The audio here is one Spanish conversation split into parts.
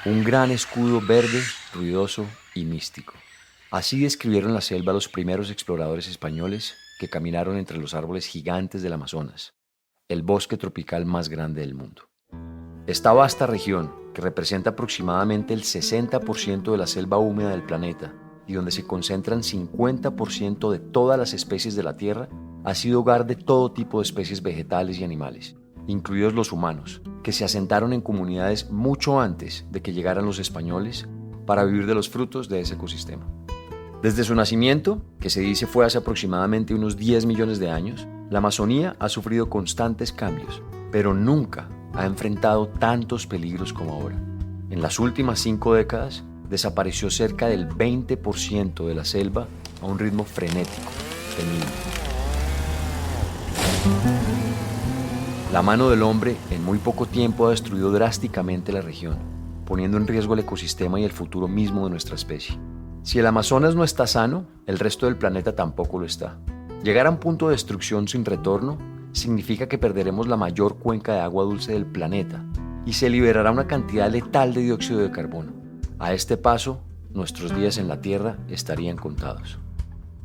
un gran escudo verde, ruidoso y místico. Así describieron la selva los primeros exploradores españoles que caminaron entre los árboles gigantes del Amazonas, el bosque tropical más grande del mundo. Esta vasta región, que representa aproximadamente el 60% de la selva húmeda del planeta y donde se concentran 50% de todas las especies de la Tierra, ha sido hogar de todo tipo de especies vegetales y animales, incluidos los humanos, que se asentaron en comunidades mucho antes de que llegaran los españoles para vivir de los frutos de ese ecosistema. Desde su nacimiento, que se dice fue hace aproximadamente unos 10 millones de años, la Amazonía ha sufrido constantes cambios, pero nunca ha enfrentado tantos peligros como ahora. En las últimas 5 décadas, desapareció cerca del 20% de la selva a un ritmo frenético, temible. La mano del hombre en muy poco tiempo ha destruido drásticamente la región, poniendo en riesgo el ecosistema y el futuro mismo de nuestra especie. Si el Amazonas no está sano, el resto del planeta tampoco lo está. Llegar a un punto de destrucción sin retorno significa que perderemos la mayor cuenca de agua dulce del planeta y se liberará una cantidad letal de dióxido de carbono. A este paso, nuestros días en la Tierra estarían contados.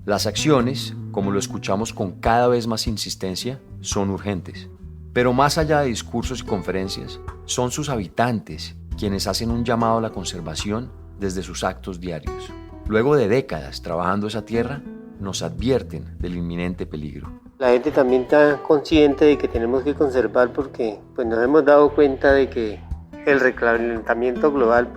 Las acciones, como lo escuchamos con cada vez más insistencia, son urgentes. Pero más allá de discursos y conferencias, son sus habitantes quienes hacen un llamado a la conservación desde sus actos diarios. Luego de décadas trabajando esa tierra, nos advierten del inminente peligro. La gente también está consciente de que tenemos que conservar porque nos hemos dado cuenta de que el recalentamiento global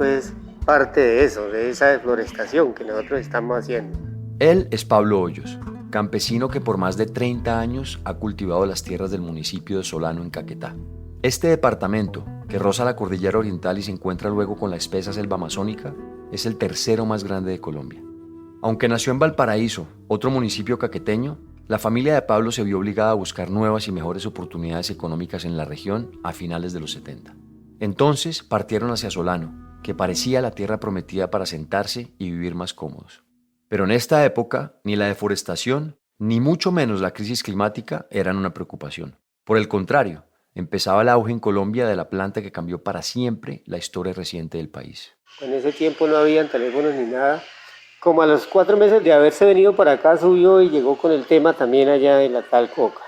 parte de eso, de esa deforestación que nosotros estamos haciendo. Él es Pablo Hoyos, campesino que por más de 30 años ha cultivado las tierras del municipio de Solano en Caquetá. Este departamento, que roza la cordillera oriental y se encuentra luego con la espesa selva amazónica, es el tercero más grande de Colombia. Aunque nació en Valparaíso, otro municipio caqueteño, la familia de Pablo se vio obligada a buscar nuevas y mejores oportunidades económicas en la región a finales de los 70. Entonces partieron hacia Solano, que parecía la tierra prometida para asentarse y vivir más cómodos. Pero en esta época, ni la deforestación, ni mucho menos la crisis climática eran una preocupación. Por el contrario, empezaba el auge en Colombia de la planta que cambió para siempre la historia reciente del país. En ese tiempo no habían teléfonos ni nada. Como a los 4 meses de haberse venido para acá, subió y llegó con el tema también allá de la tal coca.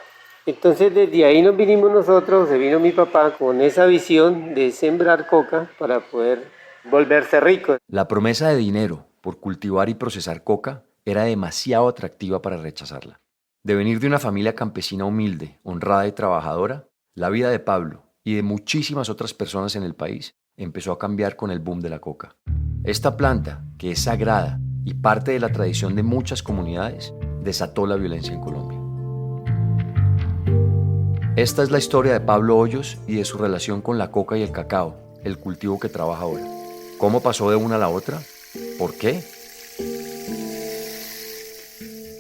Entonces desde ahí nos vinimos nosotros, se vino mi papá con esa visión de sembrar coca para poder volverse rico. La promesa de dinero por cultivar y procesar coca era demasiado atractiva para rechazarla. De venir de una familia campesina humilde, honrada y trabajadora, la vida de Pablo y de muchísimas otras personas en el país empezó a cambiar con el boom de la coca. Esta planta, que es sagrada y parte de la tradición de muchas comunidades, desató la violencia en Colombia. Esta es la historia de Pablo Hoyos y de su relación con la coca y el cacao, el cultivo que trabaja ahora. ¿Cómo pasó de una a la otra? ¿Por qué?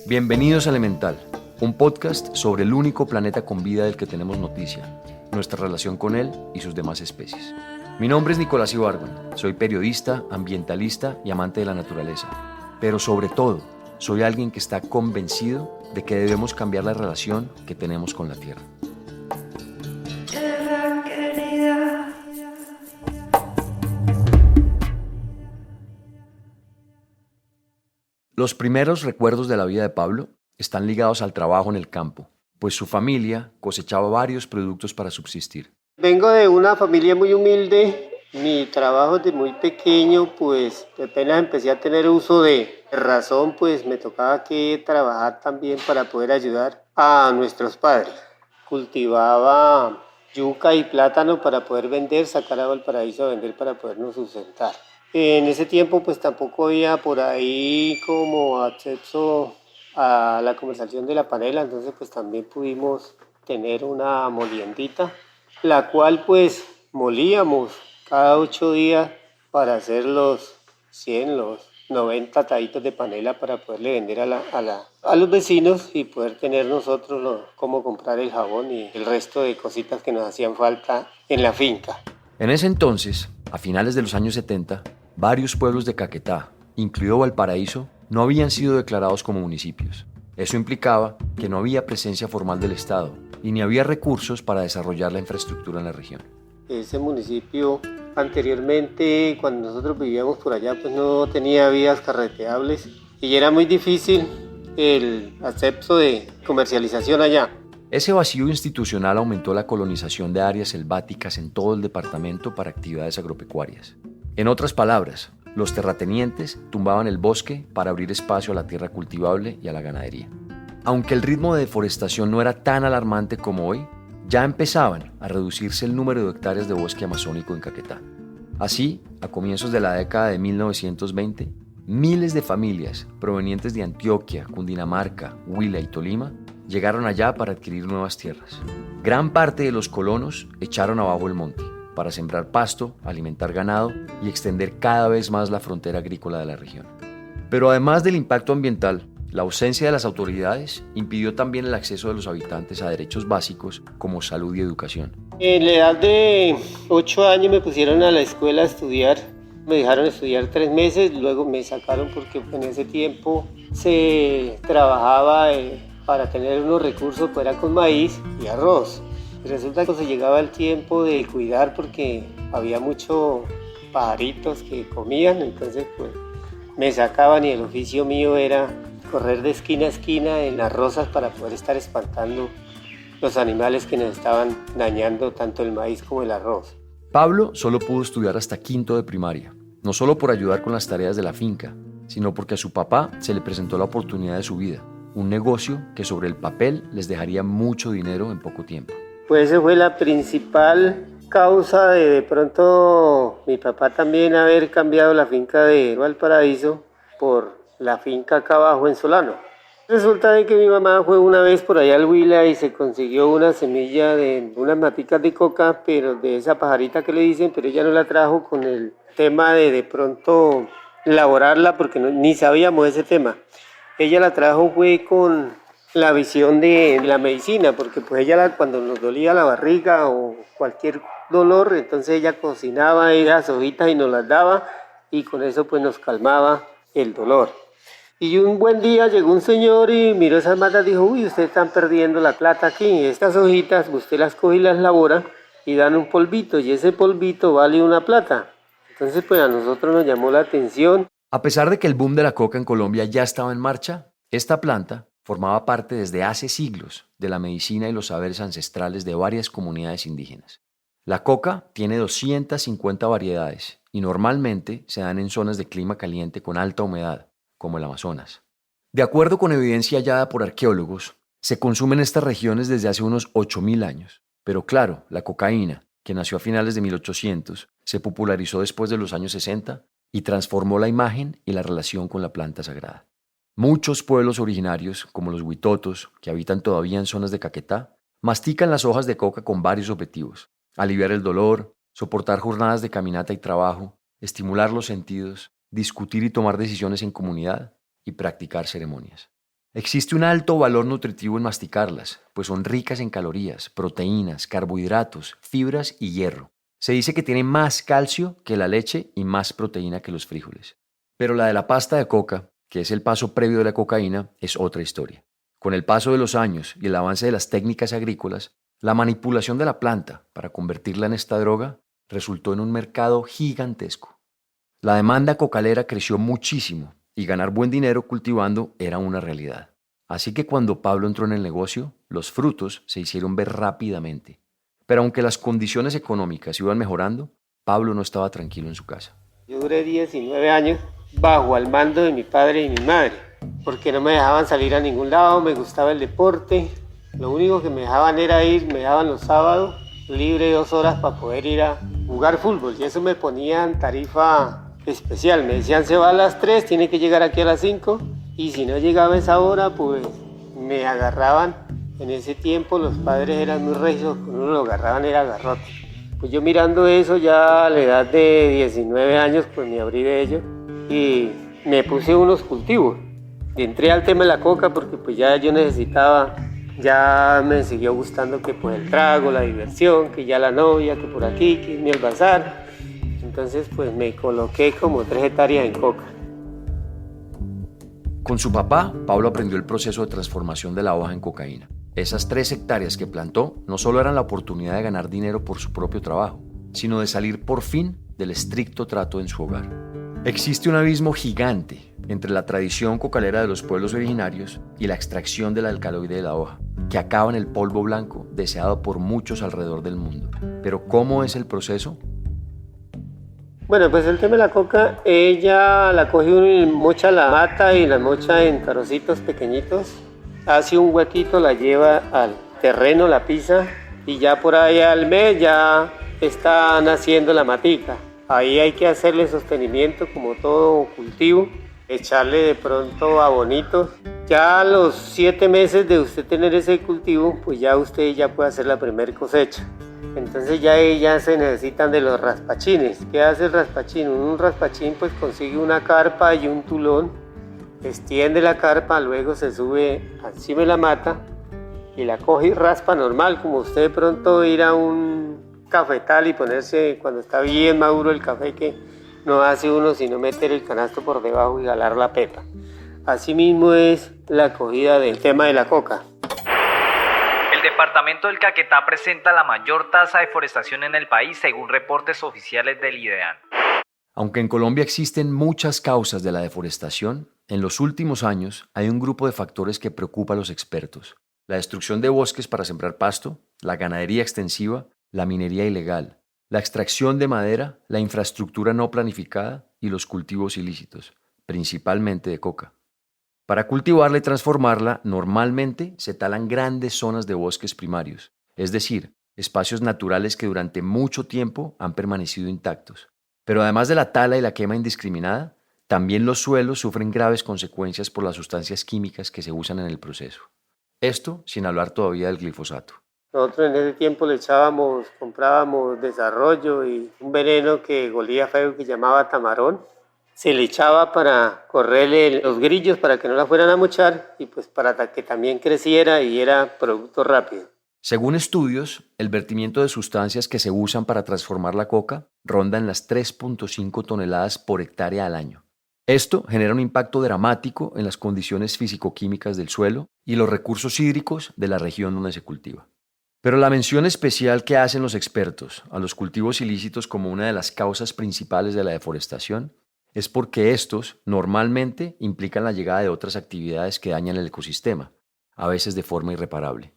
Bienvenidos a Elemental, un podcast sobre el único planeta con vida del que tenemos noticia, nuestra relación con él y sus demás especies. Mi nombre es Nicolás Ibargüen, soy periodista, ambientalista y amante de la naturaleza, pero sobre todo, soy alguien que está convencido de que debemos cambiar la relación que tenemos con la tierra. Tierra querida. Los primeros recuerdos de la vida de Pablo están ligados al trabajo en el campo, pues su familia cosechaba varios productos para subsistir. Vengo de una familia muy humilde. Mi trabajo desde muy pequeño, apenas empecé a tener uso de razón, me tocaba que trabajar también para poder ayudar a nuestros padres. Cultivaba yuca y plátano para poder vender, sacar a Valparaíso a vender para podernos sustentar. En ese tiempo tampoco había por ahí como acceso a la comercialización de la panela, entonces también pudimos tener una moliendita, la cual molíamos cada 8 días para hacer los 100, los 90 taditos de panela para poderle vender a los vecinos y poder tener nosotros cómo comprar el jabón y el resto de cositas que nos hacían falta en la finca. En ese entonces, a finales de los años 70, varios pueblos de Caquetá, incluido Valparaíso, no habían sido declarados como municipios. Eso implicaba que no había presencia formal del Estado y ni había recursos para desarrollar la infraestructura en la región. Ese municipio Anteriormente, cuando nosotros vivíamos por allá, pues no tenía vías carreteables y era muy difícil el acceso de comercialización allá. Ese vacío institucional aumentó la colonización de áreas selváticas en todo el departamento para actividades agropecuarias. En otras palabras, los terratenientes tumbaban el bosque para abrir espacio a la tierra cultivable y a la ganadería. Aunque el ritmo de deforestación no era tan alarmante como hoy, ya empezaban a reducirse el número de hectáreas de bosque amazónico en Caquetá. Así, a comienzos de la década de 1920, miles de familias provenientes de Antioquia, Cundinamarca, Huila y Tolima llegaron allá para adquirir nuevas tierras. Gran parte de los colonos echaron abajo el monte para sembrar pasto, alimentar ganado y extender cada vez más la frontera agrícola de la región. Pero además del impacto ambiental, la ausencia de las autoridades impidió también el acceso de los habitantes a derechos básicos como salud y educación. En la edad de 8 años me pusieron a la escuela a estudiar. Me dejaron estudiar 3 meses, luego me sacaron porque en ese tiempo se trabajaba para tener unos recursos, pues era con maíz y arroz. Y resulta que se llegaba el tiempo de cuidar porque había muchos pajaritos que comían, entonces pues me sacaban y el oficio mío era correr de esquina a esquina en las rosas para poder estar espantando los animales que nos estaban dañando tanto el maíz como el arroz. Pablo solo pudo estudiar hasta quinto de primaria, no solo por ayudar con las tareas de la finca, sino porque a su papá se le presentó la oportunidad de su vida, un negocio que sobre el papel les dejaría mucho dinero en poco tiempo. Pues esa fue la principal causa de pronto mi papá también haber cambiado la finca de Valparaíso por la finca acá abajo en Solano. Resulta de que mi mamá fue una vez por allá al Huila y se consiguió una semilla de unas maticas de coca, pero de esa pajarita que le dicen, pero ella no la trajo con el tema de pronto elaborarla porque ni sabíamos ese tema. Ella la trajo fue con la visión de la medicina, porque pues ella cuando nos dolía la barriga o cualquier dolor, entonces ella cocinaba esas hojitas y nos las daba y con eso pues nos calmaba el dolor. Y un buen día llegó un señor y miró esas matas y dijo, uy, ustedes están perdiendo la plata aquí, estas hojitas usted las coge y las elabora y dan un polvito y ese polvito vale una plata. Entonces pues a nosotros nos llamó la atención. A pesar de que el boom de la coca en Colombia ya estaba en marcha, esta planta formaba parte desde hace siglos de la medicina y los saberes ancestrales de varias comunidades indígenas. La coca tiene 250 variedades y normalmente se dan en zonas de clima caliente con alta humedad, como el Amazonas. De acuerdo con evidencia hallada por arqueólogos, se consume en estas regiones desde hace unos 8.000 años. Pero claro, la cocaína, que nació a finales de 1800, se popularizó después de los años 60 y transformó la imagen y la relación con la planta sagrada. Muchos pueblos originarios, como los huitotos, que habitan todavía en zonas de Caquetá, mastican las hojas de coca con varios objetivos: aliviar el dolor, soportar jornadas de caminata y trabajo, estimular los sentidos, discutir y tomar decisiones en comunidad y practicar ceremonias. Existe un alto valor nutritivo en masticarlas, pues son ricas en calorías, proteínas, carbohidratos, fibras y hierro. Se dice que tiene más calcio que la leche y más proteína que los frijoles. Pero la de la pasta de coca, que es el paso previo de la cocaína, es otra historia. Con el paso de los años y el avance de las técnicas agrícolas, la manipulación de la planta para convertirla en esta droga resultó en un mercado gigantesco. La demanda cocalera creció muchísimo y ganar buen dinero cultivando era una realidad. Así que cuando Pablo entró en el negocio, los frutos se hicieron ver rápidamente. Pero aunque las condiciones económicas iban mejorando, Pablo no estaba tranquilo en su casa. Yo duré 19 años bajo al mando de mi padre y mi madre, porque no me dejaban salir a ningún lado, me gustaba el deporte. Lo único que me dejaban era me dejaban los sábados libre 2 horas para poder ir a jugar fútbol y eso me ponían tarifa especial. Me decían se va a las 3, tiene que llegar aquí a las 5 y si no llegaba a esa hora pues me agarraban. En ese tiempo los padres eran muy recios, cuando uno lo agarraban era garrote. Pues yo mirando eso ya a la edad de 19 años pues me abrí de ello y me puse unos cultivos. Y entré al tema de la coca porque pues ya yo necesitaba, ya me siguió gustando que pues el trago, la diversión, que ya la novia, que por aquí, que irme al bazar. Entonces pues me coloqué como 3 hectáreas en coca. Con su papá, Pablo aprendió el proceso de transformación de la hoja en cocaína. Esas 3 hectáreas que plantó no solo eran la oportunidad de ganar dinero por su propio trabajo, sino de salir por fin del estricto trato en su hogar. Existe un abismo gigante entre la tradición cocalera de los pueblos originarios y la extracción del alcaloide de la hoja, que acaba en el polvo blanco deseado por muchos alrededor del mundo. Pero ¿cómo es el proceso? Bueno, pues el tema de la coca, ella la coge uno y mocha la mata y la mocha en trocitos pequeñitos, hace un huequito, la lleva al terreno, la pisa y ya por ahí al mes ya está naciendo la matica. Ahí hay que hacerle sostenimiento como todo cultivo, echarle de pronto abonitos. Ya a los 7 meses de usted tener ese cultivo, pues ya usted ya puede hacer la primera cosecha. Entonces ya se necesitan de los raspachines. ¿Qué hace el raspachín? Un raspachín pues consigue una carpa y un tulón, extiende la carpa, luego se sube encima de la mata y la coge y raspa normal, como usted de pronto ir a un cafetal y ponerse cuando está bien maduro el café, que no hace uno sino meter el canasto por debajo y jalar la pepa. Asimismo es la cogida del tema de la coca. El departamento del Caquetá presenta la mayor tasa de deforestación en el país según reportes oficiales del IDEAN. Aunque en Colombia existen muchas causas de la deforestación, en los últimos años hay un grupo de factores que preocupa a los expertos: la destrucción de bosques para sembrar pasto, la ganadería extensiva, la minería ilegal, la extracción de madera, la infraestructura no planificada y los cultivos ilícitos, principalmente de coca. Para cultivarla y transformarla, normalmente se talan grandes zonas de bosques primarios, es decir, espacios naturales que durante mucho tiempo han permanecido intactos. Pero además de la tala y la quema indiscriminada, también los suelos sufren graves consecuencias por las sustancias químicas que se usan en el proceso. Esto sin hablar todavía del glifosato. Nosotros en ese tiempo le comprábamos desarrollo y un veneno que golía feo que llamaba tamarón. Se le echaba para correrle los grillos para que no la fueran a mochar y pues para que también creciera y era producto rápido. Según estudios, el vertimiento de sustancias que se usan para transformar la coca ronda en las 3.5 toneladas por hectárea al año. Esto genera un impacto dramático en las condiciones físico-químicas del suelo y los recursos hídricos de la región donde se cultiva. Pero la mención especial que hacen los expertos a los cultivos ilícitos como una de las causas principales de la deforestación es porque estos normalmente implican la llegada de otras actividades que dañan el ecosistema, a veces de forma irreparable.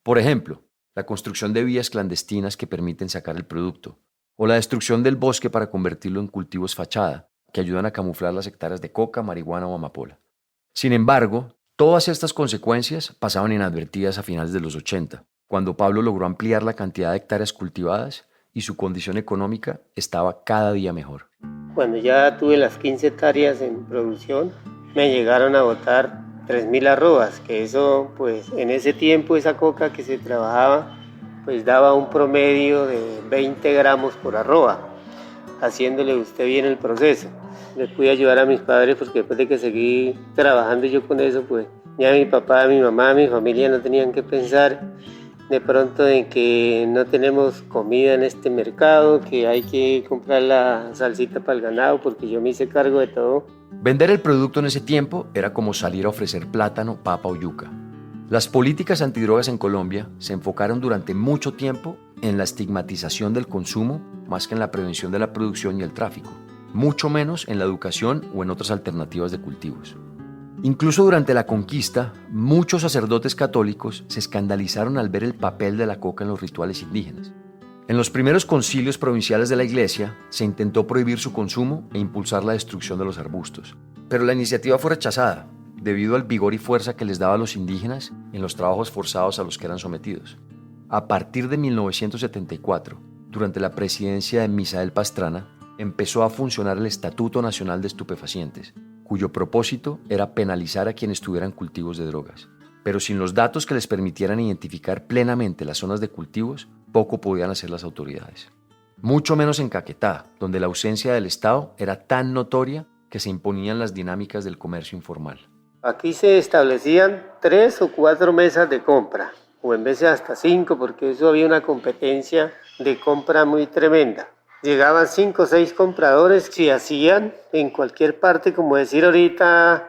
Por ejemplo, la construcción de vías clandestinas que permiten sacar el producto, o la destrucción del bosque para convertirlo en cultivos fachada, que ayudan a camuflar las hectáreas de coca, marihuana o amapola. Sin embargo, todas estas consecuencias pasaban inadvertidas a finales de los 80, cuando Pablo logró ampliar la cantidad de hectáreas cultivadas y su condición económica estaba cada día mejor. Cuando ya tuve las 15 hectáreas en producción, me llegaron a botar 3.000 arrobas, que eso, pues en ese tiempo esa coca que se trabajaba, pues daba un promedio de 20 gramos por arroba, haciéndole usted bien el proceso. Le pude ayudar a mis padres porque después de que seguí trabajando yo con eso, pues ya mi papá, mi mamá, mi familia no tenían que pensar de pronto en que no tenemos comida en este mercado, que hay que comprar la salsita para el ganado porque yo me hice cargo de todo. Vender el producto en ese tiempo era como salir a ofrecer plátano, papa o yuca. Las políticas antidrogas en Colombia se enfocaron durante mucho tiempo en la estigmatización del consumo más que en la prevención de la producción y el tráfico, mucho menos en la educación o en otras alternativas de cultivos. Incluso durante la conquista, muchos sacerdotes católicos se escandalizaron al ver el papel de la coca en los rituales indígenas. En los primeros concilios provinciales de la Iglesia se intentó prohibir su consumo e impulsar la destrucción de los arbustos, pero la iniciativa fue rechazada debido al vigor y fuerza que les daba a los indígenas en los trabajos forzados a los que eran sometidos. A partir de 1974, durante la presidencia de Misael Pastrana, empezó a funcionar el Estatuto Nacional de Estupefacientes, cuyo propósito era penalizar a quienes tuvieran cultivos de drogas. Pero sin los datos que les permitieran identificar plenamente las zonas de cultivos, poco podían hacer las autoridades. Mucho menos en Caquetá, donde la ausencia del Estado era tan notoria que se imponían las dinámicas del comercio informal. Aquí se establecían 3 o 4 mesas de compra, o en veces hasta 5, porque eso había una competencia de compra muy tremenda. Llegaban 5 o 6 compradores, se hacían en cualquier parte, como decir ahorita,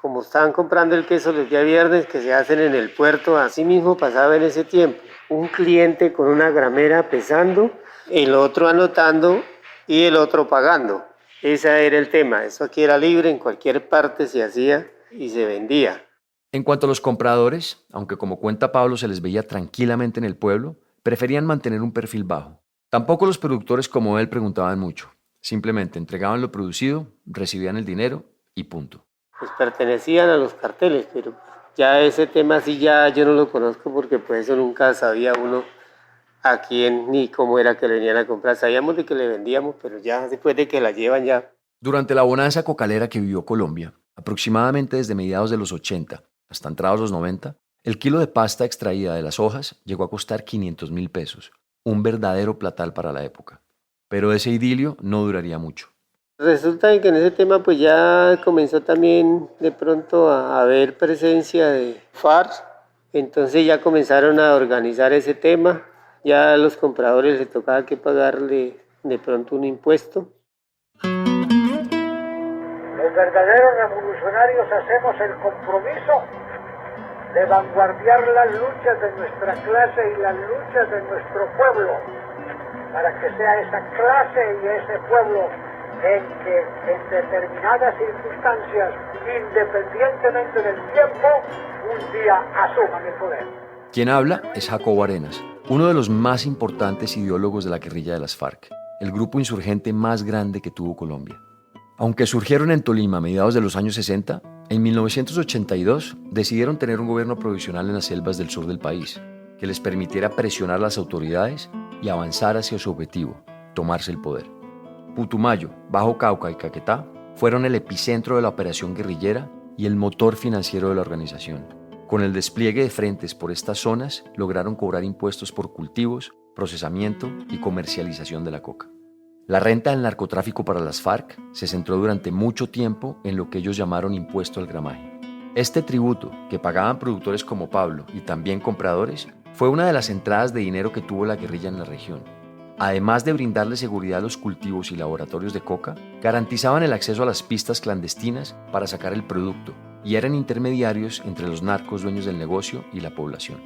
como estaban comprando el queso los días viernes, que se hacen en el puerto, así mismo pasaba en ese tiempo. Un cliente con una gramera pesando, el otro anotando y el otro pagando. Ese era el tema, eso aquí era libre, en cualquier parte se hacía y se vendía. En cuanto a los compradores, aunque como cuenta Pablo se les veía tranquilamente en el pueblo, preferían mantener un perfil bajo. Tampoco los productores como él preguntaban mucho. Simplemente entregaban lo producido, recibían el dinero y punto. Pues pertenecían a los carteles, pero ya ese tema sí ya yo no lo conozco porque pues eso nunca sabía uno a quién ni cómo era que le venían a comprar. Sabíamos de que le vendíamos, pero ya después de que la llevan ya. Durante la bonanza cocalera que vivió Colombia, aproximadamente desde mediados de los 80 hasta entrados los 90, el kilo de pasta extraída de las hojas llegó a costar 500.000 pesos, un verdadero platal para la época. Pero ese idilio no duraría mucho. Resulta de que en ese tema pues ya comenzó también de pronto a haber presencia de FARC, entonces ya comenzaron a organizar ese tema, ya a los compradores les tocaba que pagarle de pronto un impuesto. Los verdaderos revolucionarios hacemos el compromiso de vanguardiar las luchas de nuestra clase y las luchas de nuestro pueblo, para que sea esa clase y ese pueblo en que en determinadas circunstancias, independientemente del tiempo, un día asuman el poder. Quien habla es Jacobo Arenas, uno de los más importantes ideólogos de la guerrilla de las FARC, el grupo insurgente más grande que tuvo Colombia. Aunque surgieron en Tolima a mediados de los años 60, en 1982 decidieron tener un gobierno provisional en las selvas del sur del país, que les permitiera presionar a las autoridades y avanzar hacia su objetivo, tomarse el poder. Putumayo, Bajo Cauca y Caquetá fueron el epicentro de la operación guerrillera y el motor financiero de la organización. Con el despliegue de frentes por estas zonas, lograron cobrar impuestos por cultivos, procesamiento y comercialización de la coca. La renta del narcotráfico para las FARC se centró durante mucho tiempo en lo que ellos llamaron impuesto al gramaje. Este tributo, que pagaban productores como Pablo y también compradores, fue una de las entradas de dinero que tuvo la guerrilla en la región. Además de brindarle seguridad a los cultivos y laboratorios de coca, garantizaban el acceso a las pistas clandestinas para sacar el producto y eran intermediarios entre los narcos dueños del negocio y la población.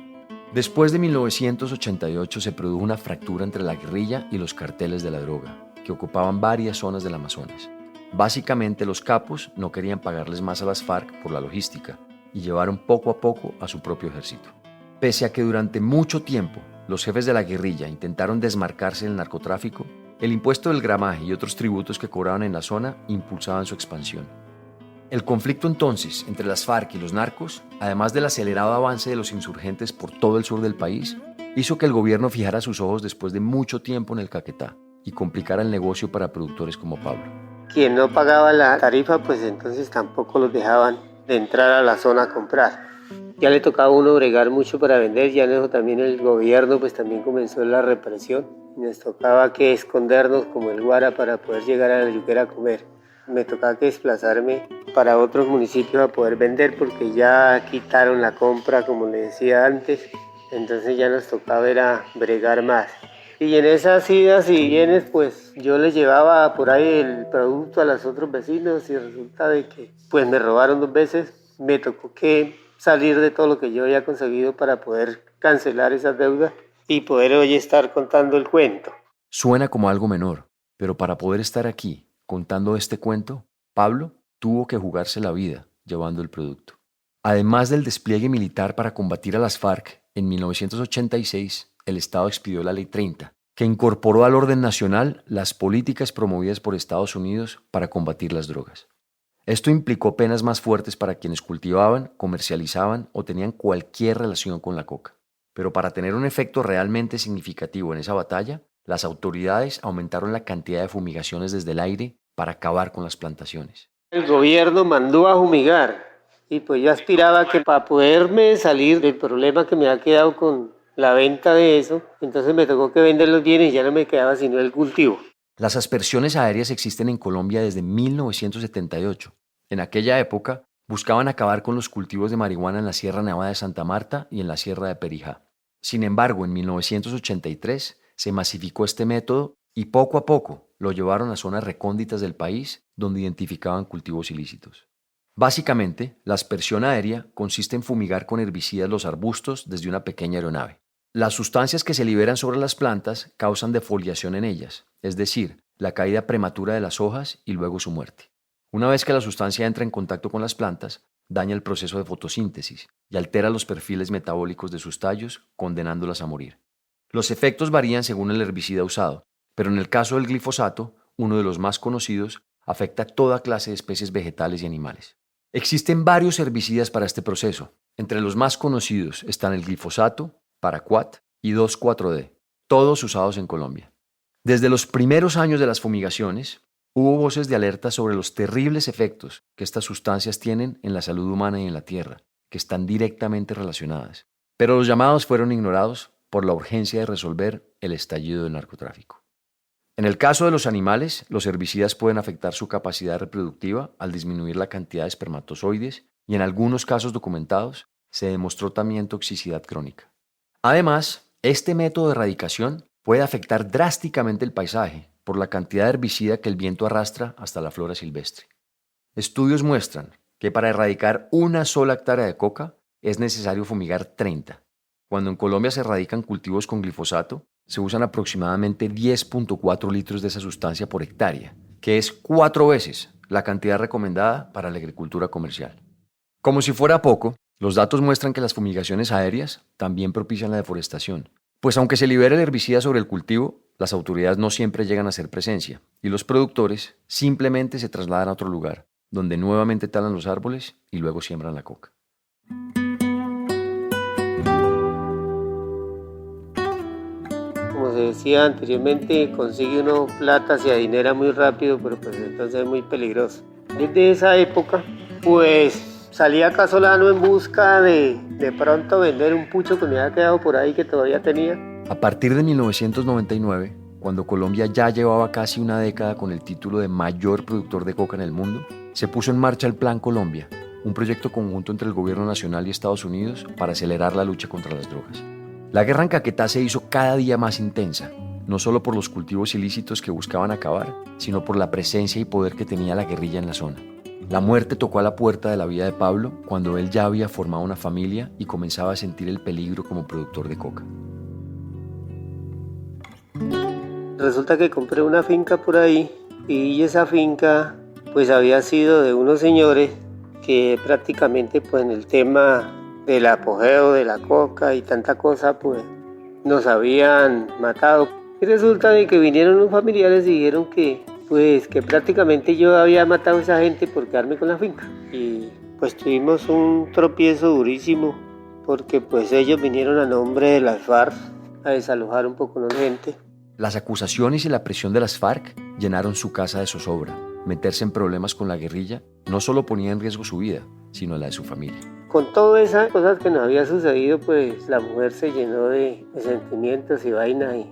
Después de 1988 se produjo una fractura entre la guerrilla y los carteles de la droga, que ocupaban varias zonas del Amazonas. Básicamente los capos no querían pagarles más a las FARC por la logística y llevaron poco a poco a su propio ejército. Pese a que durante mucho tiempo los jefes de la guerrilla intentaron desmarcarse del narcotráfico, el impuesto del gramaje y otros tributos que cobraban en la zona impulsaban su expansión. El conflicto entonces entre las FARC y los narcos, además del acelerado avance de los insurgentes por todo el sur del país, hizo que el gobierno fijara sus ojos después de mucho tiempo en el Caquetá y complicara el negocio para productores como Pablo. Quien no pagaba la tarifa, pues entonces tampoco los dejaban de entrar a la zona a comprar. Ya le tocaba a uno bregar mucho para vender, ya en eso también el gobierno pues también comenzó la represión. Nos tocaba que escondernos como el Guara para poder llegar a la yuquera a comer. Me tocaba que desplazarme para otros municipios a poder vender porque ya quitaron la compra, como le decía antes. Entonces ya nos tocaba era bregar más. Y en esas idas y vienes, pues yo les llevaba por ahí el producto a los otros vecinos y resulta de que pues me robaron 2 veces. Me tocó que salir de todo lo que yo había conseguido para poder cancelar esas deudas y poder hoy estar contando el cuento. Suena como algo menor, pero para poder estar aquí contando este cuento, Pablo tuvo que jugarse la vida llevando el producto. Además del despliegue militar para combatir a las FARC, en 1986 el Estado expidió la Ley 30, que incorporó al orden nacional las políticas promovidas por Estados Unidos para combatir las drogas. Esto implicó penas más fuertes para quienes cultivaban, comercializaban o tenían cualquier relación con la coca. Pero para tener un efecto realmente significativo en esa batalla, las autoridades aumentaron la cantidad de fumigaciones desde el aire para acabar con las plantaciones. El gobierno mandó a fumigar y pues yo aspiraba que para poderme salir del problema que me ha quedado con la venta de eso, entonces me tocó que vender los bienes y ya no me quedaba sino el cultivo. Las aspersiones aéreas existen en Colombia desde 1978. En aquella época, buscaban acabar con los cultivos de marihuana en la Sierra Nevada de Santa Marta y en la Sierra de Perijá. Sin embargo, en 1983 se masificó este método y poco a poco lo llevaron a zonas recónditas del país donde identificaban cultivos ilícitos. Básicamente, la aspersión aérea consiste en fumigar con herbicidas los arbustos desde una pequeña aeronave. Las sustancias que se liberan sobre las plantas causan defoliación en ellas, es decir, la caída prematura de las hojas y luego su muerte. Una vez que la sustancia entra en contacto con las plantas, daña el proceso de fotosíntesis y altera los perfiles metabólicos de sus tallos, condenándolas a morir. Los efectos varían según el herbicida usado, pero en el caso del glifosato, uno de los más conocidos, afecta a toda clase de especies vegetales y animales. Existen varios herbicidas para este proceso. Entre los más conocidos están el glifosato, paraquat y 2,4-D, todos usados en Colombia. Desde los primeros años de las fumigaciones, hubo voces de alerta sobre los terribles efectos que estas sustancias tienen en la salud humana y en la tierra, que están directamente relacionadas. Pero los llamados fueron ignorados por la urgencia de resolver el estallido del narcotráfico. En el caso de los animales, los herbicidas pueden afectar su capacidad reproductiva al disminuir la cantidad de espermatozoides y en algunos casos documentados se demostró también toxicidad crónica. Además, este método de erradicación puede afectar drásticamente el paisaje por la cantidad de herbicida que el viento arrastra hasta la flora silvestre. Estudios muestran que para erradicar una sola hectárea de coca es necesario fumigar 30. Cuando en Colombia se erradican cultivos con glifosato, se usan aproximadamente 10,4 litros de esa sustancia por hectárea, que es 4 veces la cantidad recomendada para la agricultura comercial. Como si fuera poco, los datos muestran que las fumigaciones aéreas también propician la deforestación, pues aunque se libere el herbicida sobre el cultivo, las autoridades no siempre llegan a hacer presencia y los productores simplemente se trasladan a otro lugar, donde nuevamente talan los árboles y luego siembran la coca. Como se decía anteriormente, consigue uno plata, se adinera muy rápido, pero pues entonces es muy peligroso. Desde esa época, pues salía casolano en busca de pronto vender un pucho que me había quedado por ahí que todavía tenía. A partir de 1999, cuando Colombia ya llevaba casi una década con el título de mayor productor de coca en el mundo, se puso en marcha el Plan Colombia, un proyecto conjunto entre el gobierno nacional y Estados Unidos para acelerar la lucha contra las drogas. La guerra en Caquetá se hizo cada día más intensa, no solo por los cultivos ilícitos que buscaban acabar, sino por la presencia y poder que tenía la guerrilla en la zona. La muerte tocó a la puerta de la vida de Pablo cuando él ya había formado una familia y comenzaba a sentir el peligro como productor de coca. Resulta que compré una finca por ahí y esa finca pues había sido de unos señores que prácticamente pues en el tema del apogeo de la coca y tanta cosa pues nos habían matado. Y resulta de que vinieron unos familiares y dijeron que prácticamente yo había matado a esa gente por quedarme con la finca. Y pues tuvimos un tropiezo durísimo porque pues ellos vinieron a nombre de las FARC a desalojar un poco la gente. Las acusaciones y la presión de las FARC llenaron su casa de zozobra. Meterse en problemas con la guerrilla no solo ponía en riesgo su vida, sino la de su familia. Con todas esas cosas que nos había sucedido, pues la mujer se llenó de sentimientos y vainas y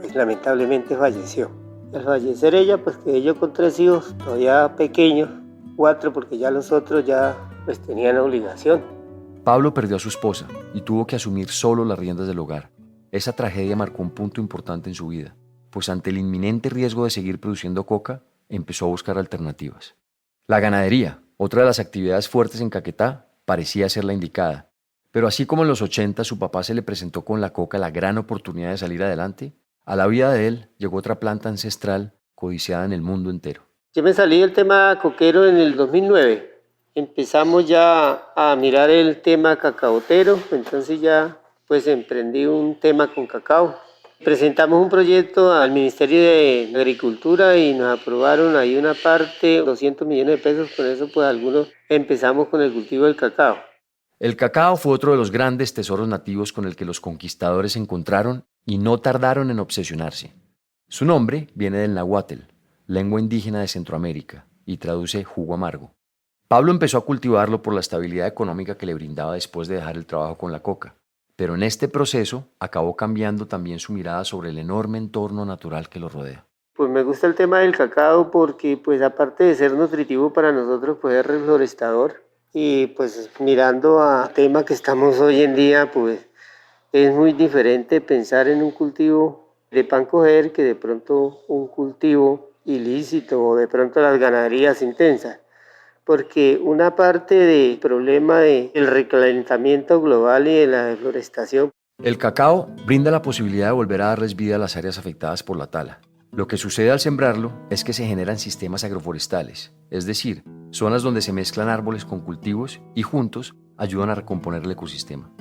pues, lamentablemente falleció. Al fallecer ella, pues quedé yo con 3 hijos, todavía pequeños, 4 porque ya los otros ya pues tenían obligación. Pablo perdió a su esposa y tuvo que asumir solo las riendas del hogar. Esa tragedia marcó un punto importante en su vida, pues ante el inminente riesgo de seguir produciendo coca, empezó a buscar alternativas. La ganadería, otra de las actividades fuertes en Caquetá, parecía ser la indicada. Pero así como en los 80 su papá se le presentó con la coca la gran oportunidad de salir adelante, a la vida de él llegó otra planta ancestral codiciada en el mundo entero. Yo me salí del tema coquero en el 2009. Empezamos ya a mirar el tema cacaotero, entonces ya pues emprendí un tema con cacao. Presentamos un proyecto al Ministerio de Agricultura y nos aprobaron ahí una parte, 200 millones de pesos, con eso pues algunos empezamos con el cultivo del cacao. El cacao fue otro de los grandes tesoros nativos con el que los conquistadores se encontraron y no tardaron en obsesionarse. Su nombre viene del nahuatl, lengua indígena de Centroamérica, y traduce jugo amargo. Pablo empezó a cultivarlo por la estabilidad económica que le brindaba después de dejar el trabajo con la coca. Pero en este proceso acabó cambiando también su mirada sobre el enorme entorno natural que lo rodea. Pues me gusta el tema del cacao porque pues aparte de ser nutritivo para nosotros pues es reforestador y pues mirando a tema que estamos hoy en día pues es muy diferente pensar en un cultivo de pan coger que de pronto un cultivo ilícito o de pronto las ganaderías intensas. Porque una parte del problema del recalentamiento global y de la deforestación. El cacao brinda la posibilidad de volver a darles vida a las áreas afectadas por la tala. Lo que sucede al sembrarlo es que se generan sistemas agroforestales, es decir, zonas donde se mezclan árboles con cultivos y juntos ayudan a recomponer el ecosistema.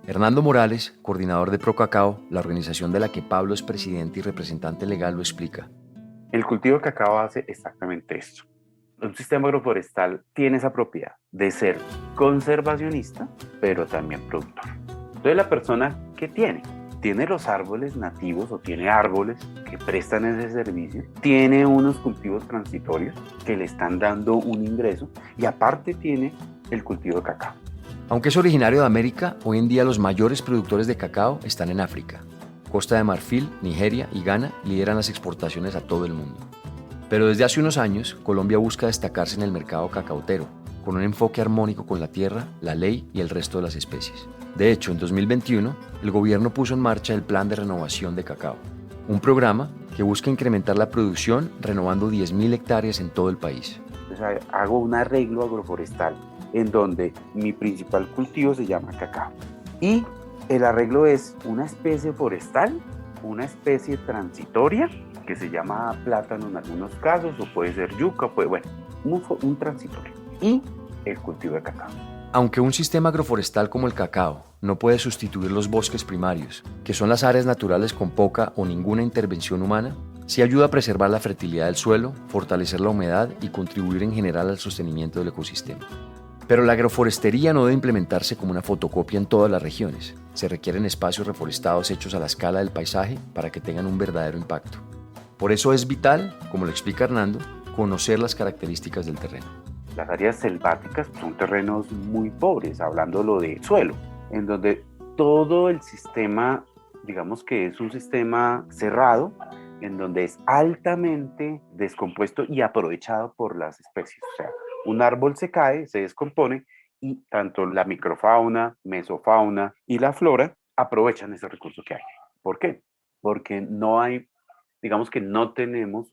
Hernando Morales, coordinador de ProCacao, la organización de la que Pablo es presidente y representante legal, lo explica. El cultivo de cacao hace exactamente esto. Un sistema agroforestal tiene esa propiedad de ser conservacionista, pero también productor. Entonces la persona que tiene los árboles nativos o tiene árboles que prestan ese servicio, tiene unos cultivos transitorios que le están dando un ingreso y aparte tiene el cultivo de cacao. Aunque es originario de América, hoy en día los mayores productores de cacao están en África. Costa de Marfil, Nigeria y Ghana lideran las exportaciones a todo el mundo. Pero desde hace unos años, Colombia busca destacarse en el mercado cacautero, con un enfoque armónico con la tierra, la ley y el resto de las especies. De hecho, en 2021, el gobierno puso en marcha el Plan de Renovación de Cacao, un programa que busca incrementar la producción renovando 10.000 hectáreas en todo el país. O sea, hago un arreglo agroforestal en donde mi principal cultivo se llama cacao. Y el arreglo es una especie forestal, una especie transitoria, que se llama plátano en algunos casos, o puede ser yuca, un transitorio. Y el cultivo de cacao. Aunque un sistema agroforestal como el cacao no puede sustituir los bosques primarios, que son las áreas naturales con poca o ninguna intervención humana, sí ayuda a preservar la fertilidad del suelo, fortalecer la humedad y contribuir en general al sostenimiento del ecosistema. Pero la agroforestería no debe implementarse como una fotocopia en todas las regiones. Se requieren espacios reforestados hechos a la escala del paisaje para que tengan un verdadero impacto. Por eso es vital, como lo explica Hernando, conocer las características del terreno. Las áreas selváticas son terrenos muy pobres, hablándolo de suelo, en donde todo el sistema, digamos que es un sistema cerrado, en donde es altamente descompuesto y aprovechado por las especies. O sea, un árbol se cae, se descompone y tanto la microfauna, mesofauna y la flora aprovechan ese recurso que hay. ¿Por qué? Porque no hay, digamos que no tenemos,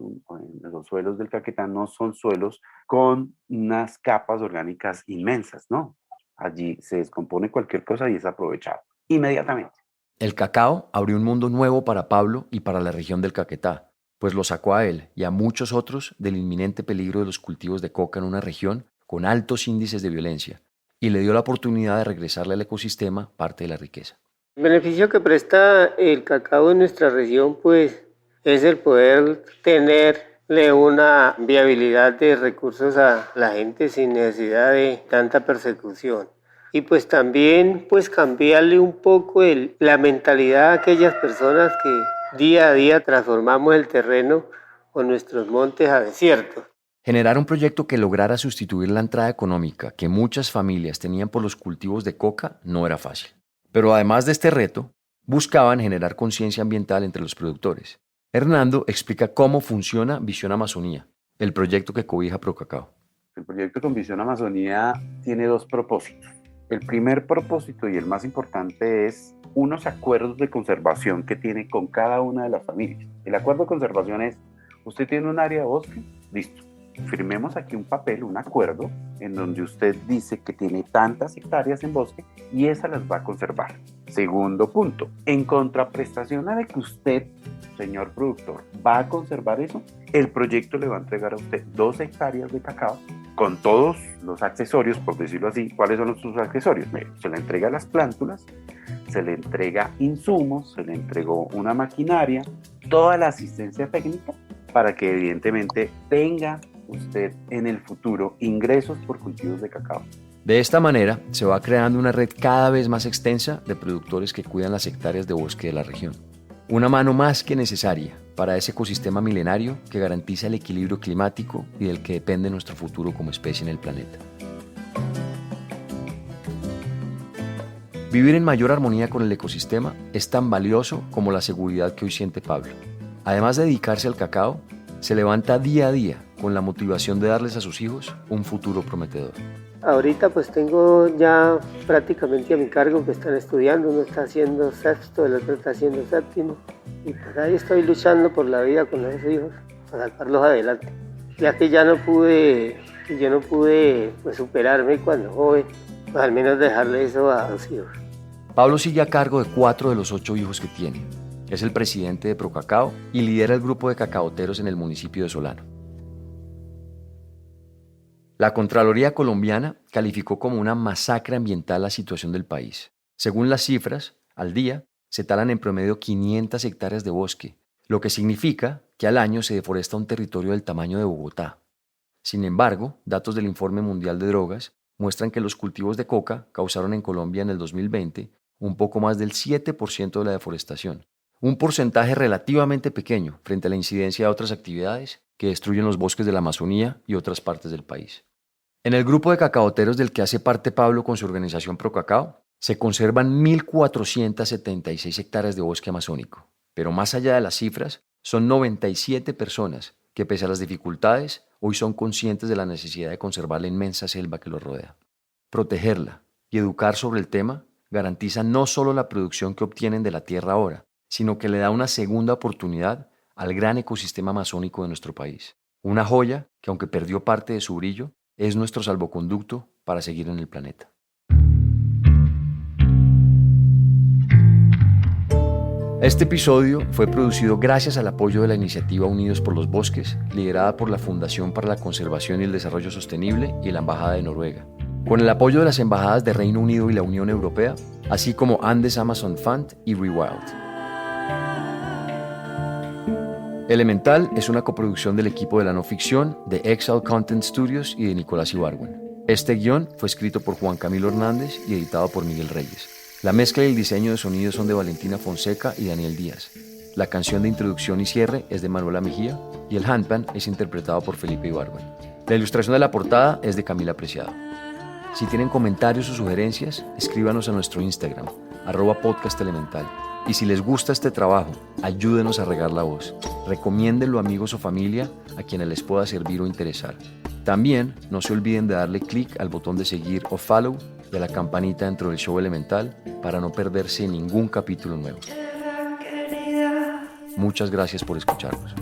los suelos del Caquetá no son suelos con unas capas orgánicas inmensas, ¿no? Allí se descompone cualquier cosa y es aprovechado inmediatamente. El cacao abrió un mundo nuevo para Pablo y para la región del Caquetá, pues lo sacó a él y a muchos otros del inminente peligro de los cultivos de coca en una región con altos índices de violencia, y le dio la oportunidad de regresarle al ecosistema parte de la riqueza. El beneficio que presta el cacao en nuestra región, pues, es el poder tenerle una viabilidad de recursos a la gente sin necesidad de tanta persecución. Y pues también pues cambiarle un poco la mentalidad a aquellas personas que día a día transformamos el terreno con nuestros montes a desiertos. Generar un proyecto que lograra sustituir la entrada económica que muchas familias tenían por los cultivos de coca no era fácil. Pero además de este reto, buscaban generar conciencia ambiental entre los productores. Hernando explica cómo funciona Visión Amazonía, el proyecto que cobija ProCacao. El proyecto con Visión Amazonía tiene dos propósitos. El primer propósito y el más importante es unos acuerdos de conservación que tiene con cada una de las familias. El acuerdo de conservación es, usted tiene un área de bosque, listo. Firmemos aquí un papel, un acuerdo, en donde usted dice que tiene tantas hectáreas en bosque y esas las va a conservar. Segundo punto, en contraprestación a de que usted, señor productor, va a conservar eso, el proyecto le va a entregar a usted 2 hectáreas de cacao con todos los accesorios, por decirlo así. ¿Cuáles son sus accesorios? Mire, se le entrega las plántulas, se le entrega insumos, se le entregó una maquinaria, toda la asistencia técnica para que evidentemente tenga usted en el futuro ingresos por cultivos de cacao. De esta manera se va creando una red cada vez más extensa de productores que cuidan las hectáreas de bosque de la región. Una mano más que necesaria para ese ecosistema milenario que garantiza el equilibrio climático y del que depende nuestro futuro como especie en el planeta. Vivir en mayor armonía con el ecosistema es tan valioso como la seguridad que hoy siente Pablo. Además de dedicarse al cacao, se levanta día a día con la motivación de darles a sus hijos un futuro prometedor. Ahorita pues tengo ya prácticamente a mi cargo que están estudiando, uno está haciendo sexto, el otro está haciendo séptimo, y pues ahí estoy luchando por la vida con los hijos, para sacarlos adelante. Ya que yo no pude pues superarme cuando joven, pues al menos dejarle eso a los hijos. Pablo sigue a cargo de 4 de los 8 hijos que tiene. Es el presidente de Procacao y lidera el grupo de cacaoteros en el municipio de Solano. La Contraloría colombiana calificó como una masacre ambiental la situación del país. Según las cifras, al día se talan en promedio 500 hectáreas de bosque, lo que significa que al año se deforesta un territorio del tamaño de Bogotá. Sin embargo, datos del Informe Mundial de Drogas muestran que los cultivos de coca causaron en Colombia en el 2020 un poco más del 7% de la deforestación, un porcentaje relativamente pequeño frente a la incidencia de otras actividades que destruyen los bosques de la Amazonía y otras partes del país. En el grupo de cacaoteros del que hace parte Pablo con su organización Procacao, se conservan 1.476 hectáreas de bosque amazónico, pero más allá de las cifras, son 97 personas que, pese a las dificultades, hoy son conscientes de la necesidad de conservar la inmensa selva que los rodea. Protegerla y educar sobre el tema garantiza no solo la producción que obtienen de la tierra ahora, sino que le da una segunda oportunidad al gran ecosistema amazónico de nuestro país. Una joya que, aunque perdió parte de su brillo, es nuestro salvoconducto para seguir en el planeta. Este episodio fue producido gracias al apoyo de la iniciativa Unidos por los Bosques, liderada por la Fundación para la Conservación y el Desarrollo Sostenible y la Embajada de Noruega, con el apoyo de las embajadas de Reino Unido y la Unión Europea, así como Andes Amazon Fund y Rewild. Elemental es una coproducción del equipo de la no ficción, de Exile Content Studios y de Nicolás Ibargüen. Este guión fue escrito por Juan Camilo Hernández y editado por Miguel Reyes. La mezcla y el diseño de sonido son de Valentina Fonseca y Daniel Díaz. La canción de introducción y cierre es de Manuela Mejía y el handpan es interpretado por Felipe Ibargüen. La ilustración de la portada es de Camila Preciado. Si tienen comentarios o sugerencias, escríbanos a nuestro Instagram, @podcastelemental. Y si les gusta este trabajo, ayúdenos a regar la voz. Recomiéndenlo a amigos o familia a quienes les pueda servir o interesar. También no se olviden de darle clic al botón de seguir o follow y a la campanita dentro del show Elemental para no perderse ningún capítulo nuevo. Muchas gracias por escucharnos.